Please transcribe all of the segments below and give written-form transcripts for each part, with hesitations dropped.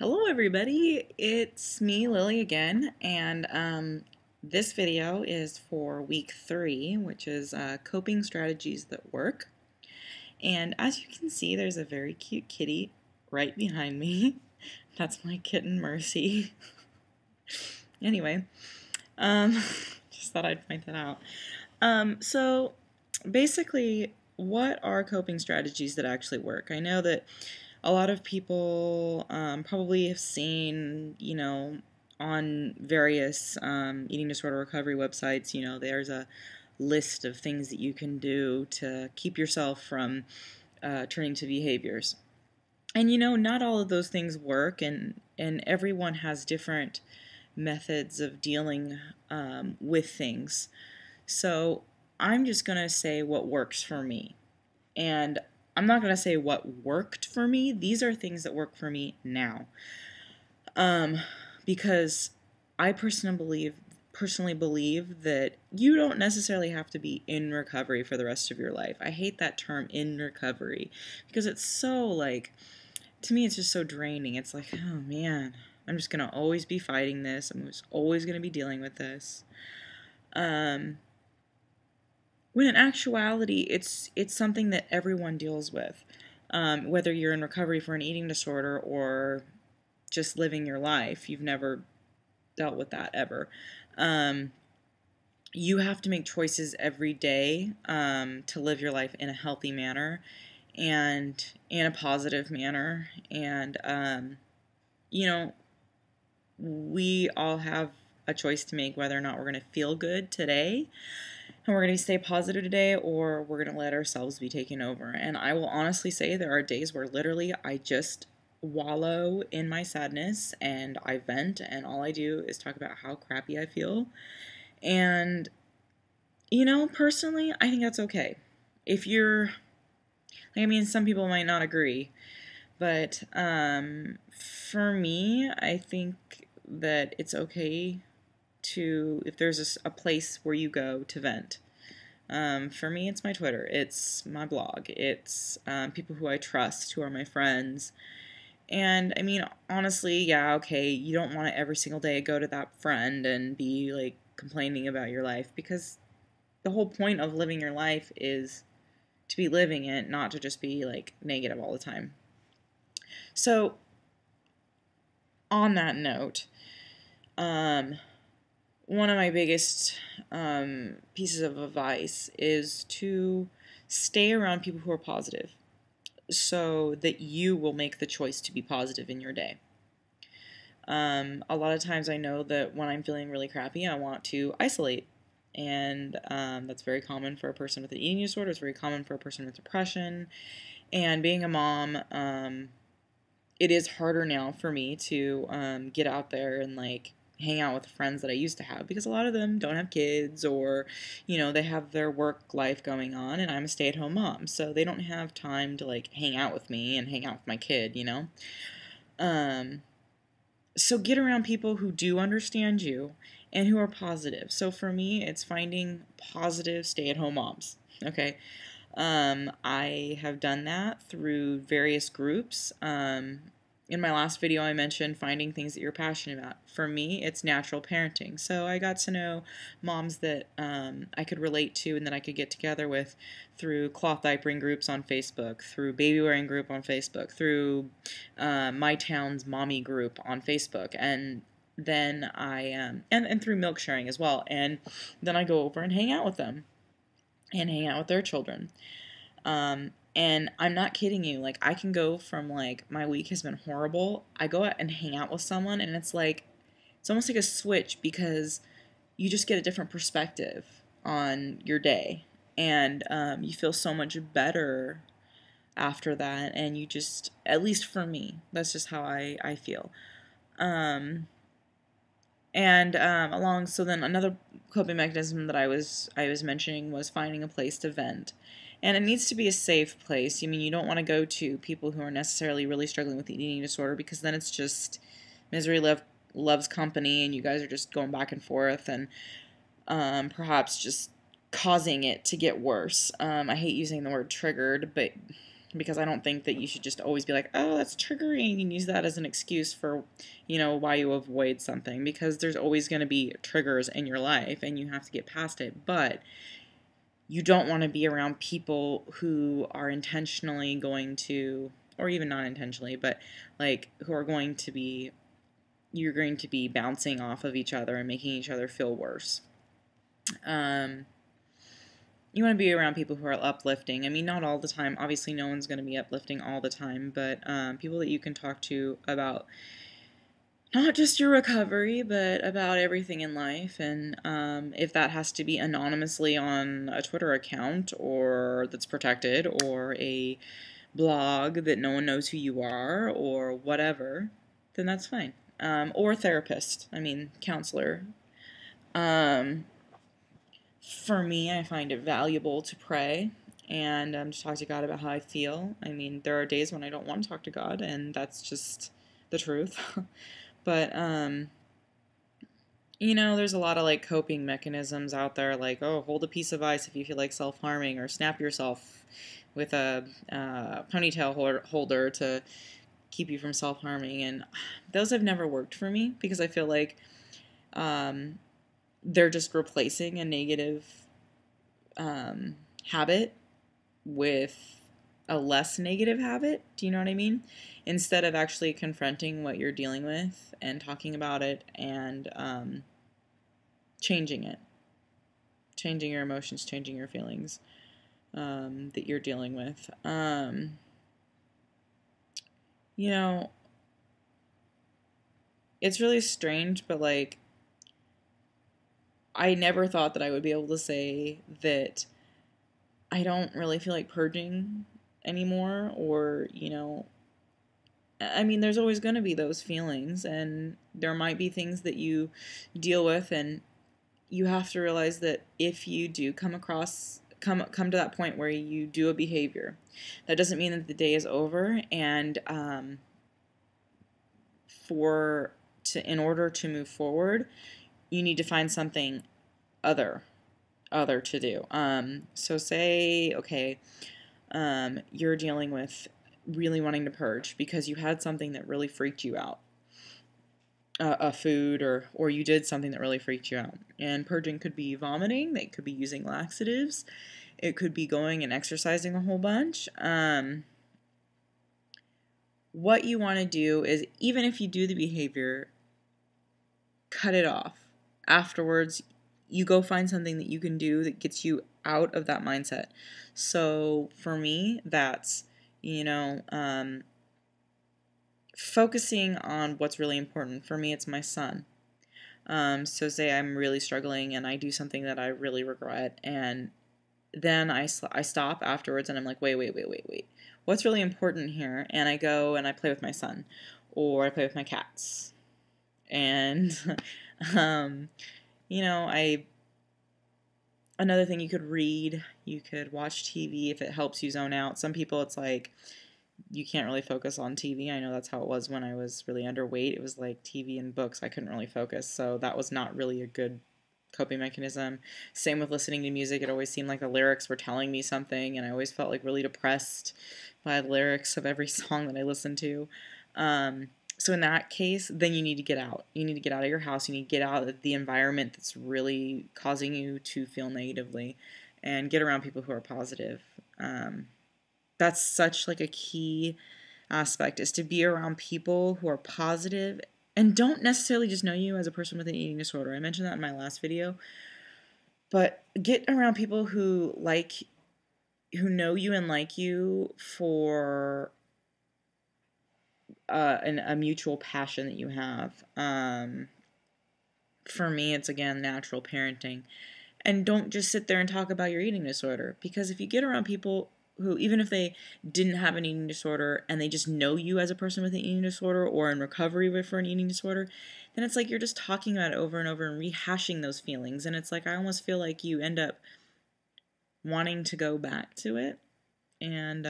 Hello everybody, it's me Lily again, and this video is for week 3, which is coping strategies that work. And as you can see, there's a very cute kitty right behind me. That's my kitten Mercy. Anyway, um, just thought I'd point that out. So basically, what are coping strategies that actually work? I know that a lot of people probably have seen, on various eating disorder recovery websites, there's a list of things that you can do to keep yourself from turning to behaviors. And, not all of those things work, and everyone has different methods of dealing with things. So I'm just going to say what works for me. And I'm not going to say what worked for me. These are things that work for me now. Because I personally believe that you don't necessarily have to be in recovery for the rest of your life. I hate that term, in recovery, because it's so, to me, it's just so draining. It's like, oh man, I'm just going to always be fighting this. I'm just always going to be dealing with this. When in actuality, it's something that everyone deals with, whether you're in recovery for an eating disorder or just living your life. You've never dealt with that ever. You have to make choices every day to live your life in a healthy manner and in a positive manner. And, we all have a choice to make whether or not we're going to feel good today and we're going to stay positive today, or we're going to let ourselves be taken over. And I will honestly say there are days where literally I just wallow in my sadness and I vent, and all I do is talk about how crappy I feel. And, personally, I think that's okay. If you're, some people might not agree, but for me, I think that it's okay to, if there's a place where you go to vent. For me, it's my Twitter, it's my blog, it's people who I trust, who are my friends. And honestly, yeah, okay, you don't want to every single day go to that friend and be complaining about your life, because the whole point of living your life is to be living it, not to just be negative all the time. So, on that note, one of my biggest pieces of advice is to stay around people who are positive so that you will make the choice to be positive in your day. A lot of times I know that when I'm feeling really crappy, I want to isolate. And that's very common for a person with an eating disorder. It's very common for a person with depression. And being a mom, it is harder now for me to get out there and hang out with friends that I used to have, because a lot of them don't have kids, or they have their work life going on, and I'm a stay-at-home mom, so they don't have time to hang out with me and hang out with my kid. So get around people who do understand you and who are positive. So for me, it's finding positive stay-at-home moms. Okay. I have done that through various groups. In my last video, I mentioned finding things that you're passionate about. For me, it's natural parenting. So I got to know moms that I could relate to and that I could get together with through cloth diapering groups on Facebook, through baby wearing group on Facebook, through my town's mommy group on Facebook, and then and through milk sharing as well. And then I go over and hang out with them and hang out with their children. And I'm not kidding you. I can go from my week has been horrible. I go out and hang out with someone, and it's almost like a switch, because you just get a different perspective on your day, and you feel so much better after that. And you just, at least for me, that's just how I feel. So then another coping mechanism that I was mentioning was finding a place to vent. And it needs to be a safe place. You don't want to go to people who are necessarily really struggling with the eating disorder, because then it's just misery loves company, and you guys are just going back and forth, and perhaps just causing it to get worse. I hate using the word triggered, but because I don't think that you should just always be like, oh, that's triggering, and use that as an excuse for, why you avoid something, because there's always going to be triggers in your life and you have to get past it. But you don't want to be around people who are intentionally going to, or even not intentionally, but like who are going to be, you're going to be bouncing off of each other and making each other feel worse. You want to be around people who are uplifting. I mean, not all the time. Obviously, no one's going to be uplifting all the time, but people that you can talk to about not just your recovery, but about everything in life. And if that has to be anonymously on a Twitter account or that's protected, or a blog that no one knows who you are, or whatever, then that's fine. Or therapist. I mean, counselor. For me, I find it valuable to pray and to talk to God about how I feel. I mean, there are days when I don't want to talk to God, and that's just the truth. But, there's a lot of like coping mechanisms out there, like, oh, hold a piece of ice if you feel like self harming, or snap yourself with a ponytail holder to keep you from self harming. And those have never worked for me because I feel like they're just replacing a negative habit with a less negative habit. Do you know what I mean? Instead of actually confronting what you're dealing with and talking about it and changing it, changing your emotions, changing your feelings that you're dealing with. You know, it's really strange, but like, I never thought that I would be able to say that I don't really feel like purging anymore, or, I mean, there's always going to be those feelings, and there might be things that you deal with, and you have to realize that if you do come to that point where you do a behavior, that doesn't mean that the day is over, and in order to move forward, you need to find something other to do. So say, okay, you're dealing with really wanting to purge because you had something that really freaked you out, a food, or you did something that really freaked you out. And purging could be vomiting, it could be using laxatives, it could be going and exercising a whole bunch. What you want to do is, even if you do the behavior, cut it off. Afterwards, you go find something that you can do that gets you out of that mindset. So for me, that's, focusing on what's really important. For me, it's my son. So say I'm really struggling and I do something that I really regret, and then I stop afterwards and I'm like, wait. What's really important here? And I go and I play with my son, or I play with my cats. And, another thing, you could read, you could watch TV if it helps you zone out. Some people, it's like, you can't really focus on TV. I know that's how it was when I was really underweight. It was like TV and books. I couldn't really focus. So that was not really a good coping mechanism. Same with listening to music. It always seemed like the lyrics were telling me something, and I always felt like really depressed by the lyrics of every song that I listened to. So in that case, then you need to get out. You need to get out of your house. You need to get out of the environment that's really causing you to feel negatively, and get around people who are positive. That's such like a key aspect, is to be around people who are positive and don't necessarily just know you as a person with an eating disorder. I mentioned that in my last video. But get around people who know you and like you for a mutual passion that you have. For me, it's, again, natural parenting. And don't just sit there and talk about your eating disorder, because if you get around people who, even if they didn't have an eating disorder and they just know you as a person with an eating disorder or in recovery for an eating disorder, then it's like you're just talking about it over and over and rehashing those feelings. And it's like, I almost feel like you end up wanting to go back to it. And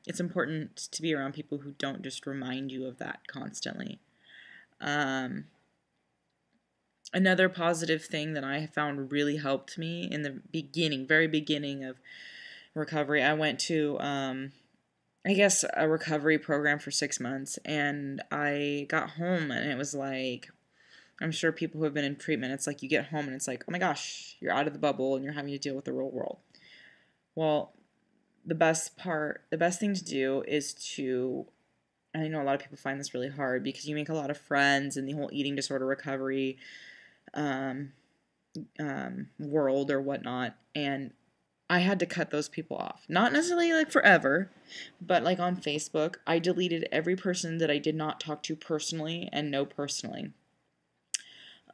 it's important to be around people who don't just remind you of that constantly. Another positive thing that I found really helped me in the very beginning of recovery, I went to I guess, a recovery program for 6 months, and I got home and it was like, I'm sure people who have been in treatment, it's like you get home and it's like, oh my gosh, you're out of the bubble and you're having to deal with the real world. Well, the best thing to do is to, and I know a lot of people find this really hard because you make a lot of friends in the whole eating disorder recovery um, world or whatnot, and I had to cut those people off. Not necessarily like forever, but like on Facebook, I deleted every person that I did not talk to personally and know personally.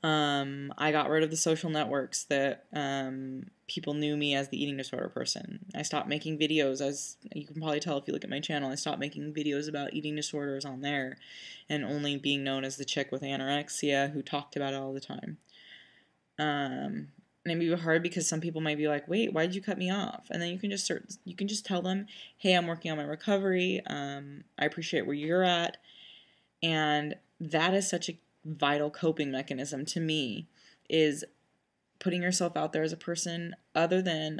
I got rid of the social networks that people knew me as the eating disorder person. I stopped making videos, as you can probably tell if you look at my channel. I stopped making videos about eating disorders on there and only being known as the chick with anorexia who talked about it all the time. And it may be hard because some people might be like, "Wait, why did you cut me off?" And then you can just tell them, "Hey, I'm working on my recovery. I appreciate where you're at," and that is such a vital coping mechanism to me, is putting yourself out there as a person other than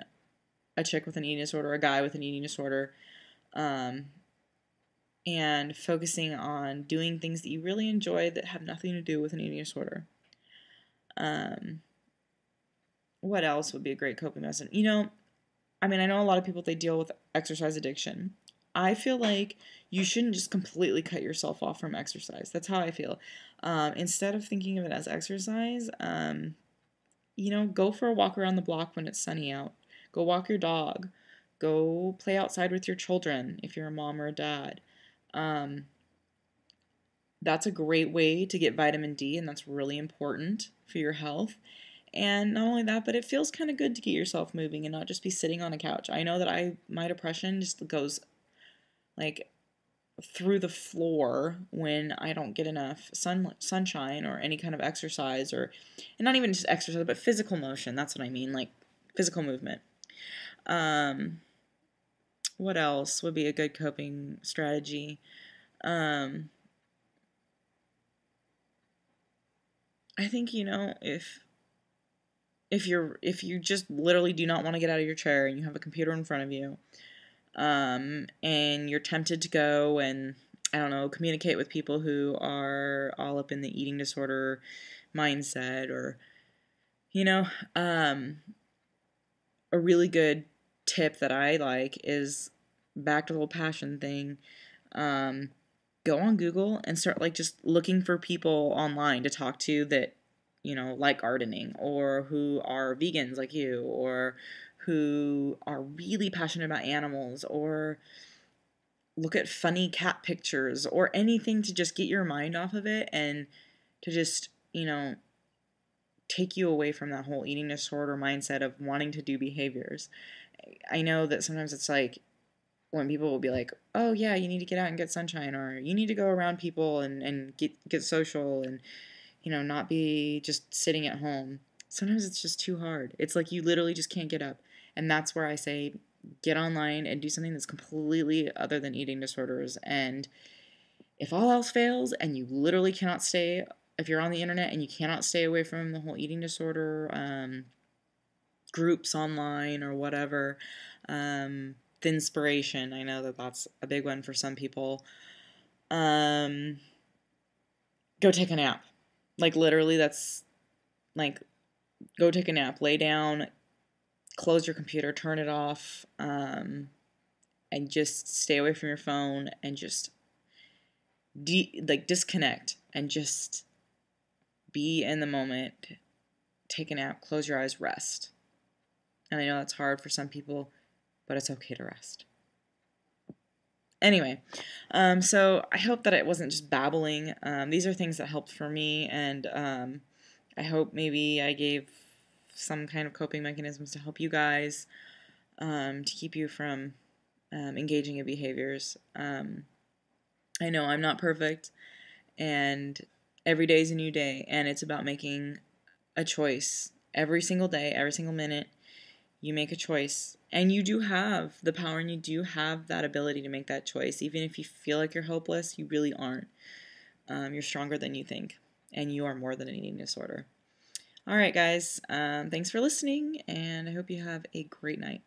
a chick with an eating disorder, a guy with an eating disorder, um, and focusing on doing things that you really enjoy that have nothing to do with an eating disorder. Um, what else would be a great coping mechanism? I mean, I know a lot of people, they deal with exercise addiction. I feel like you shouldn't just completely cut yourself off from exercise. That's how I feel. Instead of thinking of it as exercise, go for a walk around the block when it's sunny out. Go walk your dog. Go play outside with your children if you're a mom or a dad. Um, that's a great way to get vitamin D, and that's really important for your health. And not only that, but it feels kind of good to get yourself moving and not just be sitting on a couch. I know that my depression just goes like through the floor when I don't get enough sunshine or any kind of exercise, and not even just exercise, but physical motion. That's what I mean, like physical movement. Um, what else would be a good coping strategy? Um, I think, if you just literally do not want to get out of your chair and you have a computer in front of you, and you're tempted to go and, I don't know, communicate with people who are all up in the eating disorder mindset, or, you know, um, a really good tip that I like is, back to the whole passion thing. Um, Go on Google and start like just looking for people online to talk to that, like gardening, or who are vegans like you, or who are really passionate about animals, or look at funny cat pictures, or anything to just get your mind off of it and to just, take you away from that whole eating disorder mindset of wanting to do behaviors. I know that sometimes it's like when people will be like, "Oh yeah, you need to get out and get sunshine," or "You need to go around people and get social and, not be just sitting at home." Sometimes it's just too hard. It's like you literally just can't get up. And that's where I say get online and do something that's completely other than eating disorders. And if all else fails and you literally cannot stay, if you're on the internet and you cannot stay away from the whole eating disorder groups online or whatever, the inspiration, I know that that's a big one for some people. Um, Go take a nap. Like literally, that's like, go take a nap, lay down, close your computer, turn it off, and just stay away from your phone and just disconnect and just be in the moment. Take a nap, close your eyes, rest. And I know that's hard for some people, but it's okay to rest. Anyway, so I hope that it wasn't just babbling. These are things that helped for me, and I hope maybe I gave some kind of coping mechanisms to help you guys, to keep you from engaging in behaviors. I know I'm not perfect, and every day is a new day, and it's about making a choice every single day, every single minute. You make a choice, and you do have the power, and you do have that ability to make that choice. Even if you feel like you're hopeless, you really aren't. You're stronger than you think, and you are more than an eating disorder. All right, guys, thanks for listening, and I hope you have a great night.